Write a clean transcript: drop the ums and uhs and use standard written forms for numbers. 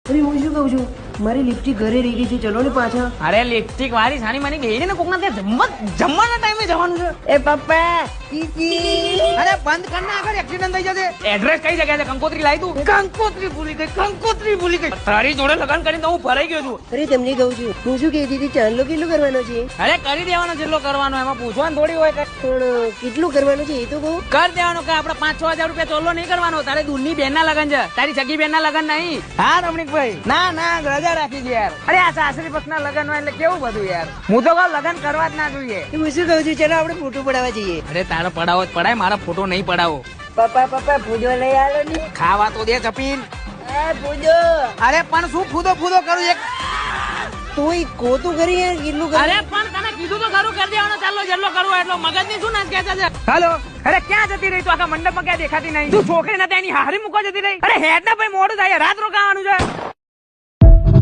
અરે હું શું કહું છું, મારી લિપસ્ટિક ઘરે રહી ગઈ છે, ચલો ને પાછા. અરે લિપસ્ટિક વાળી સાની માની ગઈ ને કોકના ત્યાં જમવાના ટાઈમે જવાનું છે. એ પપ્પા કીકી. અરે બંધ કર ને, આગળ એક્સિડન્ટ થઈ જશે. એડ્રેસ કઈ જગ્યાએ છે? કંકોત્રી લાવી તું? કંકોત્રી ભૂલી ગઈ. તારી જોડે લગન કરીને તો હું ફરાઈ ગયો છું. અરે તમને કહું છું, હું શું કહેતી હતી, ચાંદલો કેટલો કરવાનો છે? અરે કરી દેવાનો જેટલો કરવાનો, એમાં પૂછવાનું થોડી હોય કે પણ કેટલું કરવાનું છે એ તો કહું. કર દેવાનો કે આપણે 5-6 હજાર રૂપિયા ચોલ્લો નહીં કરવાનો. તારે દૂરની બેન ના લગન છે, તારી સગી બેન ના લગન નહીં. હા રમણીકભાઈ, ના રજા રાખી દે યાર. અરે આ સાસરી પક્ષ ના લગન હોય એટલે કેવું બધું યાર. હું તો કહું લગન કરવા જ ના જોઈએ. હું શું કહું છું, ચલો આપણે ફોટો પડાવવા જઈએ. અરે તારો પડાવો જ પડાય, મારા ફોટો નહીં પડાવો. પપ્પા ફૂદો લઈ આલો ને. ખાવા તો દે ચપીન. ફૂદો. અરે પણ શું ફૂદો કરું એક. તોય કોતું કરી યાર, કેટલું કરું. અરે પણ તને કીધું તો ખરું કરી દેવાનો. ચાલો જેટલો કરવો એટલો. મગજ ની શું નાચ કહેતા છે. હાલો. અરે ક્યાં જતી રહી તું? આખા મંડપમાં ક્યાં દેખાતી નહીં? તું છોકરી નથી એની હારી મૂકવા જતી રહી? અરે હેડ ના ભાઈ, મોડું થાય, રાત રોકાવાનું છે.